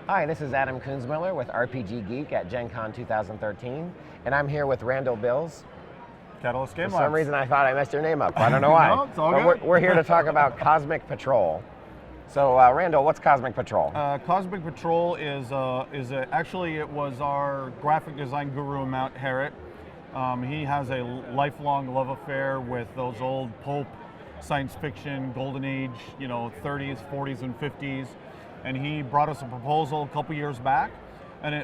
Hi, this is Adam Kunzmiller with RPG Geek at Gen Con 2013, and I'm here with Randall Bills. Catalyst Game For some Labs. reason, I thought I messed your name up. I don't know why. No, it's all But good. we're here to talk about Cosmic Patrol. So, Randall, what's Cosmic Patrol? Cosmic Patrol actually it was our graphic design guru Matt Herrett. He has a lifelong love affair with those old pulp science fiction, golden age, 30s, 40s, and 50s. And he brought us a proposal a couple years back, and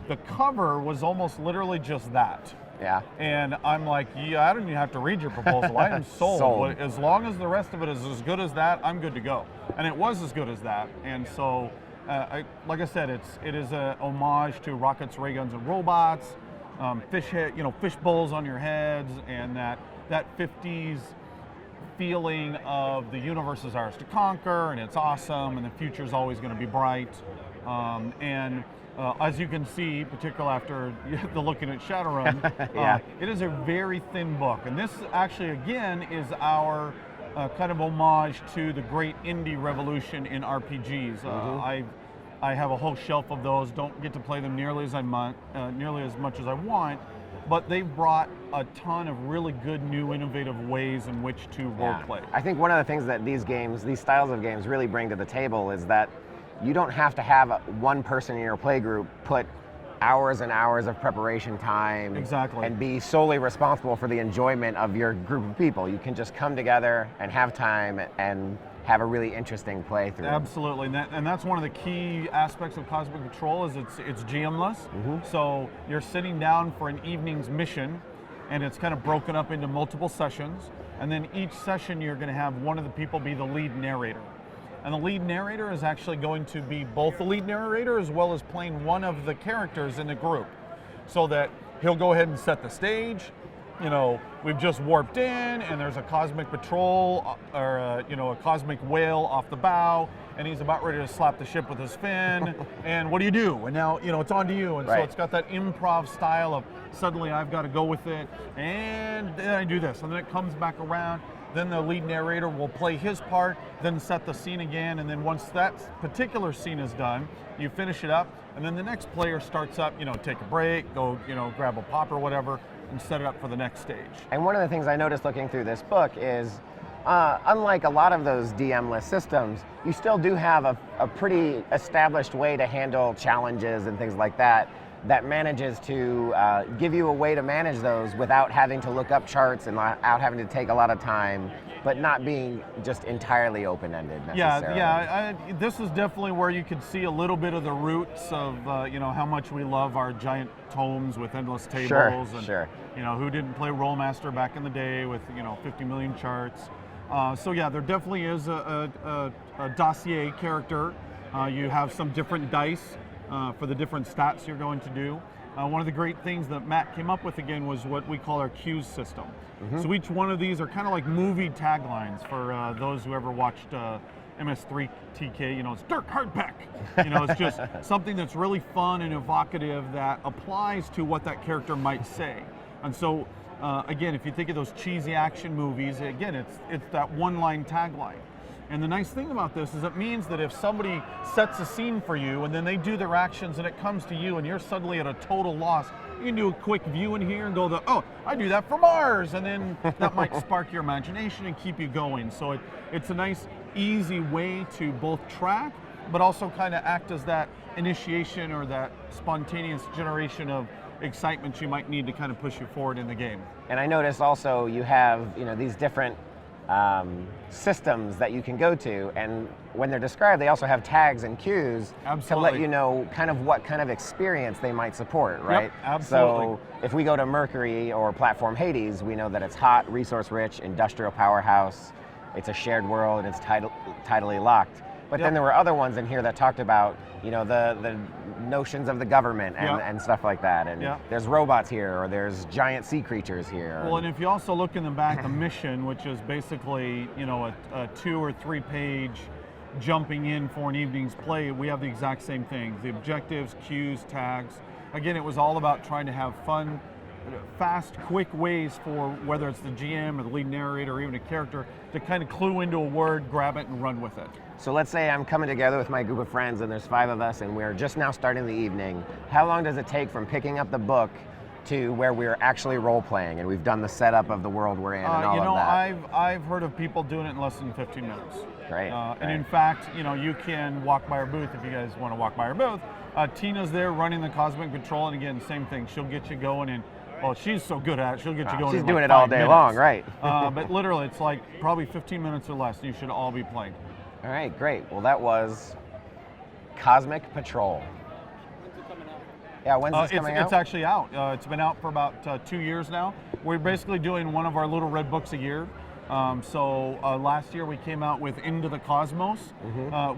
the cover was almost literally just that. Yeah. And I'm like, yeah, I don't even have to read your proposal. I am sold. Sold. As long as the rest of it is as good as that, I'm good to go. And it was as good as that. And so, like I said, it is a homage to rockets, ray guns, and robots, fish bowls on your heads, and that 50s feeling of the universe is ours to conquer, and it's awesome, and the future is always going to be bright. As you can see, particularly after the looking at Shadowrun, Yeah. it is a very thin book. And this actually, again, is our kind of homage to the great indie revolution in RPGs. I have a whole shelf of those. Don't get to play them nearly as much as I want, but they've brought a ton of really good, new, innovative ways in which to roleplay. I think one of the things that these styles of games really bring to the table is that you don't have to have one person in your play group put hours and hours of preparation time Exactly. and be solely responsible for the enjoyment of your group of people. You can just come together and have time and have a really interesting playthrough. Absolutely, and that's one of the key aspects of Cosmic Patrol is it's GM-less. So you're sitting down for an evening's mission, and it's kind of broken up into multiple sessions, and then each session you're going to have one of the people be the lead narrator. And the lead narrator is actually going to be both the lead narrator as well as playing one of the characters in the group, so that he'll go ahead and set the stage. We've just warped in, and there's a cosmic patrol, or a cosmic whale off the bow, and he's about ready to slap the ship with his fin. And what do you do? And now, it's on to you. And Right. so it's got that improv style of suddenly I've got to go with it, and then I do this, and then it comes back around. Then the lead narrator will play his part, then set the scene again, and then once that particular scene is done, you finish it up, and then the next player starts up, take a break, go, grab a pop or whatever, and set it up for the next stage. And one of the things I noticed looking through this book is, unlike a lot of those DM-less systems, you still do have a pretty established way to handle challenges and things like that manages to give you a way to manage those without having to look up charts and without having to take a lot of time, but not being just entirely open-ended necessarily. This is definitely where you could see a little bit of the roots of how much we love our giant tomes with endless tables. Sure. Who didn't play Rollmaster back in the day with 50 million charts. There definitely is a dossier character. You have some different dice for the different stats you're going to do. One of the great things that Matt came up with again was what we call our cues system. So each one of these are kind of like movie taglines for those who ever watched MS3TK. It's Dirk Hardback. It's just something that's really fun and evocative that applies to what that character might say. And so again, if you think of those cheesy action movies, again, it's that one-line tagline. And the nice thing about this is it means that if somebody sets a scene for you and then they do their actions and it comes to you and you're suddenly at a total loss, you can do a quick view in here and go, oh, I do that for Mars. And then that might spark your imagination and keep you going. So it's a nice, easy way to both track, but also kind of act as that initiation or that spontaneous generation of excitement you might need to kind of push you forward in the game. And I noticed also you have these different systems that you can go to, and when they're described, they also have tags and cues to let you know kind of what kind of experience they might support, right? Yep, absolutely. So if we go to Mercury or Platform Hades, we know that it's hot, resource-rich, industrial powerhouse, it's a shared world, and it's tidally locked. But then there were other ones in here that talked about, the notions of the government and stuff like that. And there's robots here, or there's giant sea creatures here. Well, and if you also look in the back, the mission, which is basically, a 2 or 3 page jumping in for an evening's play, we have the exact same thing. The objectives, cues, tags. Again, it was all about trying to have fun, fast, quick ways for whether it's the GM or the lead narrator or even a character to kind of clue into a word, grab it, and run with it. So let's say I'm coming together with my group of friends and there's 5 of us and we're just now starting the evening. How long does it take from picking up the book to where we're actually role playing and we've done the setup of the world we're in and all You know, of that? I've heard of people doing it in less than 15 minutes. Great. And in fact, you know, you can walk by our booth if you guys want to walk by our booth. Tina's there running the Cosmic Control, and again, same thing. She'll get you going in. Well, she's so good at it. She'll get you going. She's in doing like it all 5 day minutes. long, right? But literally, it's like probably 15 minutes or less. You should all be playing. All right, great. Well, that was Cosmic Patrol. When's it coming out? Yeah, when's this coming out? It's actually out. It's been out for about 2 years now. We're basically doing one of our little red books a year. So last year we came out with Into the Cosmos,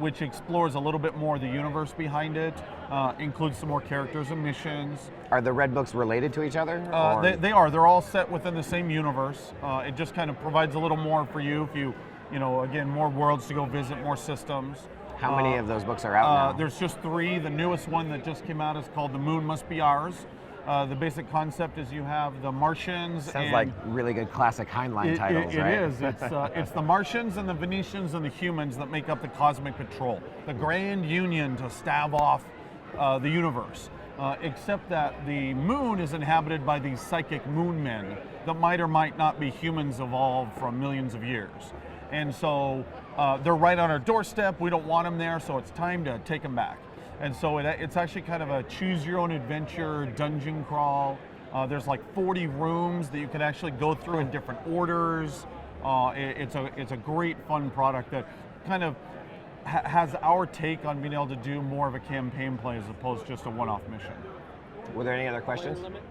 which explores a little bit more the universe behind it, includes some more characters and missions. Are the red books related to each other? or- They are. They're all set within the same universe. It just kind of provides a little more for you if you know, again, more worlds to go visit, more systems. How many of those books are out now? There's just 3. The newest one that just came out is called The Moon Must Be Ours. The basic concept is you have the Martians. Sounds and like really good classic Heinlein titles, right? It is. It's the Martians and the Venetians and the humans that make up the Cosmic Patrol, the grand union to stave off the universe. Except that the moon is inhabited by these psychic moon men that might or might not be humans evolved from millions of years. And so they're right on our doorstep. We don't want them there, so it's time to take them back. And so it's actually kind of a choose your own adventure dungeon crawl. There's like 40 rooms that you can actually go through in different orders. It's a great fun product that kind of has our take on being able to do more of a campaign play as opposed to just a one-off mission. Were there any other questions? Player limit?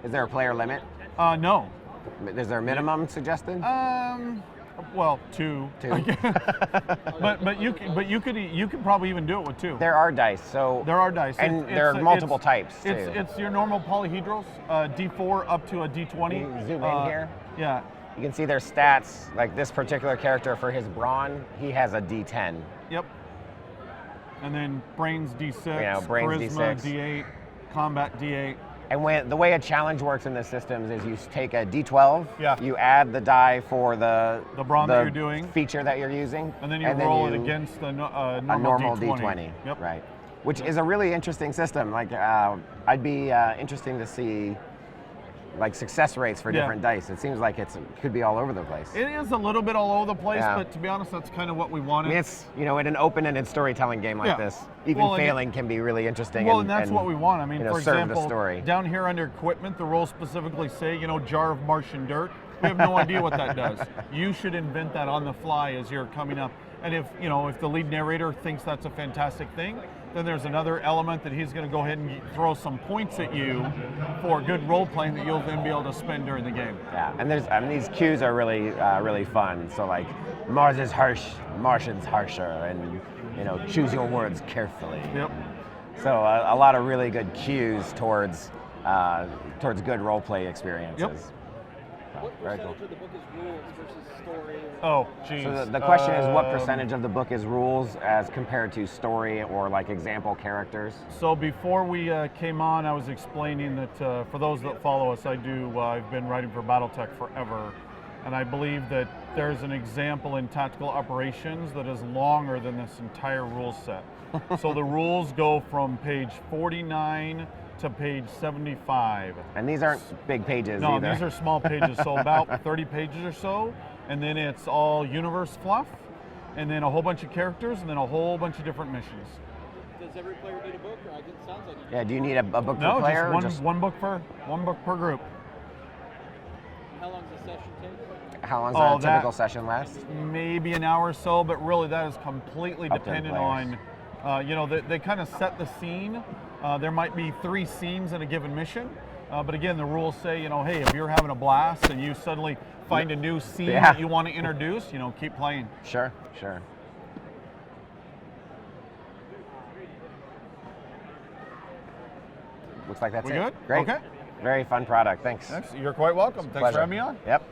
Is there a player limit? No. Is there a minimum suggested? Well, 2. 2. but you could probably even do it with 2. There are dice, so There are dice. and there are multiple types too. It's your normal polyhedrals, D4 up to a D20. Can you zoom in here? Yeah. You can see their stats. Like this particular character for his brawn, he has a D10. Yep. And then brains D6, Yeah, brains charisma D6. D8, combat D8. And the way a challenge works in the systems is you take a D12, Yeah. you add the die for the brawn that you're doing. feature that you're using, And then you roll it against a normal D20. D20. Yep. Right. Which is a really interesting system. Like I'd be interesting to see like success rates for Yeah. different dice. It seems like it could be all over the place. It is a little bit all over the place, Yeah. but to be honest, that's kind of what we I wanted. mean, it's, in an open-ended storytelling game like Yeah. this, even Well, and failing can be really interesting. Well, and that's what we want. I mean, for serve example, the story. down here under equipment, the rules specifically say, jar of Martian dirt. We have no idea what that does. You should invent that on the fly as you're coming up. And if the lead narrator thinks that's a fantastic thing, then there's another element that he's going to go ahead and throw some points at you for good role playing that you'll then be able to spend during the game. Yeah, and these cues are really, really fun. So like, Mars is harsh, Martians harsher, and choose your words carefully. Yep. So a lot of really good cues towards good role play experiences. Yep. What Very percentage cool. of the book is rules versus story? Oh, geez. So the question is, what percentage of the book is rules as compared to story or like example characters? So before we came on, I was explaining that for those that follow us, I've been writing for BattleTech forever, and I believe that there's an example in Tactical Operations that is longer than this entire rule set. So the rules go from page 49 to page 75. And these aren't big pages No, either. these are small pages, so about 30 pages or so, and then it's all universe fluff, and then a whole bunch of characters, and then a whole bunch of different missions. Does every player need a book, or it sounds like you Yeah, do you need a book No, per player? or just one book per group. How long does the session take? How long Oh, does a typical session last? Maybe an hour or so, but really that is completely Up to the dependent players. on, they kind of set the scene. There might be 3 scenes in a given mission, but again, the rules say, hey, if you're having a blast and you suddenly find a new scene Yeah. that you want to introduce, keep playing. Sure. Looks like that's We it. good? Great. Okay. Very fun product. Thanks. You're quite welcome. Thanks Pleasure. for having me on. Yep.